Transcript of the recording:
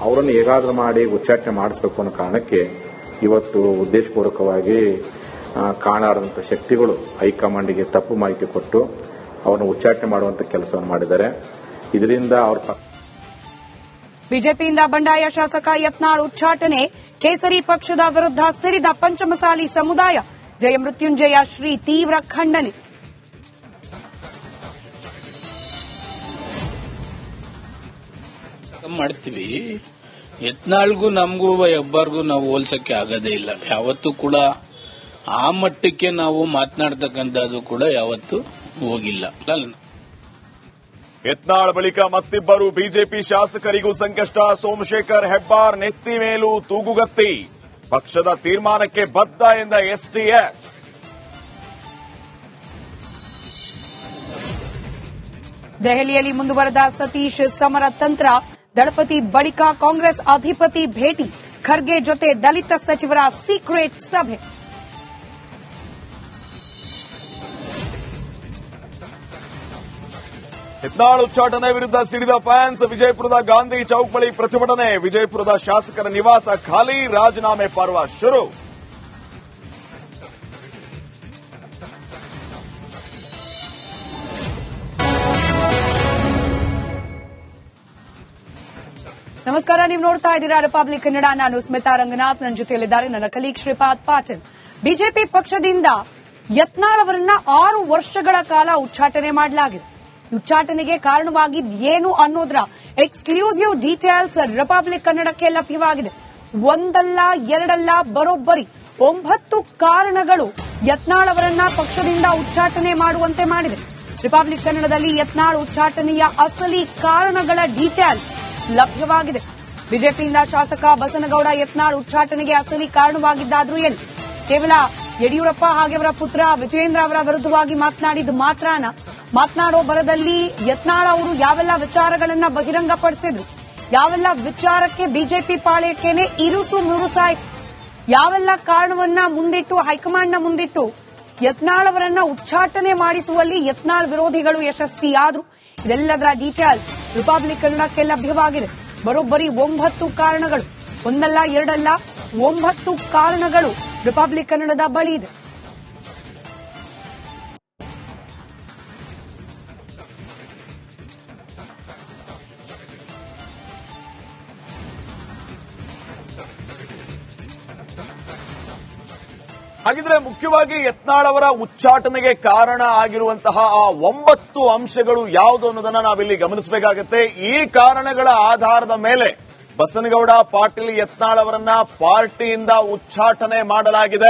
ಅವರನ್ನು ಹೇಗಾದರೂ ಮಾಡಿ ಉಚ್ಚಾಟನೆ ಮಾಡಿಸಬೇಕು ಅನ್ನೋ ಕಾರಣಕ್ಕೆ ಇವತ್ತು ಉದ್ದೇಶಪೂರ್ವಕವಾಗಿ ಕಾಣಾಡದಂಥ ಶಕ್ತಿಗಳು ಹೈಕಮಾಂಡ್ಗೆ ತಪ್ಪು ಮಾಹಿತಿ ಕೊಟ್ಟು ಅವರನ್ನು ಉಚ್ಚಾಟನೆ ಮಾಡುವಂತ ಕೆಲಸವನ್ನು ಮಾಡಿದ್ದಾರೆ. ಇದರಿಂದ ಅವ್ರ ಬಿಜೆಪಿಯಿಂದ ಬಂಡಾಯ ಶಾಸಕ ಯತ್ನಾಳ್ ಉಚ್ಚಾಟನೆ, ಕೇಸರಿ ಪಕ್ಷದ ವಿರುದ್ಧ ಸಿಡಿದ ಪಂಚಮಸಾಲಿ ಸಮುದಾಯ, ಜಯಮೃತ್ಯುಂಜಯ ಶ್ರೀ ತೀವ್ರ ಖಂಡನೆ. ಮಾಡ್ತೀವಿ. ಯತ್ನಾಳ್ಗೂ ನಮಗೂ ಒಬ್ಬರಿಗೂ ನಾವು ಹೋಲ್ಸಕ್ಕೆ ಆಗೋದೇ ಇಲ್ಲ. ಯಾವತ್ತೂ ಕೂಡ ಆ ಮಟ್ಟಕ್ಕೆ ನಾವು ಮಾತನಾಡ್ತಕ್ಕಂಥದ್ದು ಕೂಡ ಯಾವತ್ತೂ ಹೋಗಿಲ್ಲ. ಯತ್ನಾಳ್ ಬಳಿಕ ಮತ್ತಿಬ್ಬರು ಬಿಜೆಪಿ ಶಾಸಕರಿಗೂ ಸಂಕಷ್ಟ. ಸೋಮಶೇಖರ್ ಹೆಬ್ಬಾರ್ ನೆತ್ತಿ ಮೇಲೂ ತೂಗುಗತ್ತಿ, ಪಕ್ಷದ ತೀರ್ಮಾನಕ್ಕೆ ಬದ್ಧ ಎಂದ ಎಸ್ಟಿಎಫ್. ದೆಹಲಿಯಲ್ಲಿ ಮುಂದುವರೆದ ಸತೀಶ್ ಸಮರ ತಂತ್ರ, ದಳಪತಿ ಬಳಿಕ ಕಾಂಗ್ರೆಸ್ ಅಧಿಪತಿ ಭೇಟಿ, ಖರ್ಗೆ ಜೊತೆ ದಲಿತ ಸಚಿವರ ಸೀಕ್ರೆಟ್ ಸಭೆ. ಯತ್ನಾಳ್ ಉಚ್ಚಾಟನೆ ವಿರುದ್ಧ ಸಿಡಿದ ಫ್ಯಾನ್ಸ್, ವಿಜಯಪುರದ ಗಾಂಧಿ ಚೌಕ್ ಬಳಿ ಪ್ರತಿಭಟನೆ, ವಿಜಯಪುರದ ಶಾಸಕರ ನಿವಾಸ ಖಾಲಿ, ರಾಜೀನಾಮೆ ಪರ್ವ ಶುರು. ನಮಸ್ಕಾರ, ನೀವು ನೋಡ್ತಾ ಇದ್ದೀರಾ ರಿಪಬ್ಲಿಕ್ ಕನ್ನಡ. ನಾನು ಸ್ಮಿತಾ ರಂಗನಾಥ್, ನನ್ನ ಜೊತೆಯಲ್ಲಿದ್ದಾರೆ ನನ್ನ ಕಲೀಗ್ ಶ್ರೀಪಾದ್ ಪಾಟೀಲ್. ಬಿಜೆಪಿ ಪಕ್ಷದಿಂದ ಯತ್ನಾಳ್ ಅವರನ್ನ 6 ವರ್ಷಗಳ ಕಾಲ ಉಚ್ಚಾಟನೆ ಮಾಡಲಾಗಿದೆ. ಉಚ್ಚಾಟನೆಗೆ ಕಾರಣವಾಗಿದ್ದು ಏನು ಅನ್ನೋದ್ರ ಎಕ್ಸ್ಕ್ಲೂಸಿವ್ ಡೀಟೇಲ್ಸ್ ರಿಪಬ್ಲಿಕ್ ಕನ್ನಡಕ್ಕೆ ಲಭ್ಯವಾಗಿದೆ. ಒಂದಲ್ಲ ಎರಡಲ್ಲ, ಬರೋಬ್ಬರಿ 9 ಕಾರಣಗಳು ಯತ್ನಾಳ್ ಅವರನ್ನ ಪಕ್ಷದಿಂದ ಉಚ್ಚಾಟನೆ ಮಾಡುವಂತೆ ಮಾಡಿದೆ. ರಿಪಬ್ಲಿಕ್ ಕನ್ನಡದಲ್ಲಿ ಯತ್ನಾಳ್ ಉಚ್ಚಾಟನೆಯ ಅಸಲಿ ಕಾರಣಗಳ ಡೀಟೇಲ್ಸ್ ಲಭ್ಯವಾಗಿದೆ. ಬಿಜೆಪಿಯಿಂದ ಶಾಸಕ ಬಸನಗೌಡ ಯತ್ನಾಳ್ ಉಚ್ಚಾಟನೆಗೆ ಅಸಲಿ ಕಾರಣವಾಗಿದ್ದಾದ್ರೂ ಏನು? ಕೇವಲ ಯಡಿಯೂರಪ್ಪ ಹಾಗೆ ಅವರ ಪುತ್ರ ವಿಜಯೇಂದ್ರ ಅವರ ವಿರುದ್ಧವಾಗಿ ಮಾತನಾಡಿದ್ದು ಮಾತ್ರನ? ಮಾತನಾಡೋ ಬರದಲ್ಲಿ ಯತ್ನಾಳ್ ಅವರು ಯಾವೆಲ್ಲ ವಿಚಾರಗಳನ್ನ ಬಹಿರಂಗಪಡಿಸಿದ್ರು, ಯಾವೆಲ್ಲ ವಿಚಾರಕ್ಕೆ ಬಿಜೆಪಿ ಪಾಳ್ಯಕ್ಕೇನೆ ಇರುಸು ಮುರುಸಾಯ್ತು, ಯಾವೆಲ್ಲ ಕಾರಣವನ್ನ ಮುಂದಿಟ್ಟು ಹೈಕಮಾಂಡ್ನ ಮುಂದಿಟ್ಟು ಯತ್ನಾಳ್ ಅವರನ್ನ ಉಚ್ಚಾಟನೆ ಮಾಡಿಸುವಲ್ಲಿ ಯತ್ನಾಳ್ ವಿರೋಧಿಗಳು ಯಶಸ್ವಿಯಾದ್ರು, ಇದೆಲ್ಲದರ ಡೀಟೇಲ್ಸ್ ರಿಪಬ್ಲಿಕ್ ಕನ್ನಡಕ್ಕೆ ಲಭ್ಯವಾಗಿದೆ. ಬರೋಬ್ಬರಿ 9 ಕಾರಣಗಳು, ಒಂದಲ್ಲ ಎರಡಲ್ಲ, 9 ಕಾರಣಗಳು ರಿಪಬ್ಲಿಕ್ ಕನ್ನಡದ ಬಳಿ ಇದೆ. ಹಾಗಿದ್ರೆ ಮುಖ್ಯವಾಗಿ ಯತ್ನಾಳ್ ಅವರ ಉಚ್ಚಾಟನೆಗೆ ಕಾರಣ ಆಗಿರುವಂತಹ ಆ 9 ಅಂಶಗಳು ಯಾವುದು ಅನ್ನೋದನ್ನ ನಾವಿಲ್ಲಿ ಗಮನಿಸಬೇಕಾಗತ್ತೆ. ಈ ಕಾರಣಗಳ ಆಧಾರದ ಮೇಲೆ ಬಸನಗೌಡ ಪಾಟೀಲ್ ಯತ್ನಾಳ್ ಅವರನ್ನ ಪಾರ್ಟಿಯಿಂದ ಉಚ್ಚಾಟನೆ ಮಾಡಲಾಗಿದೆ.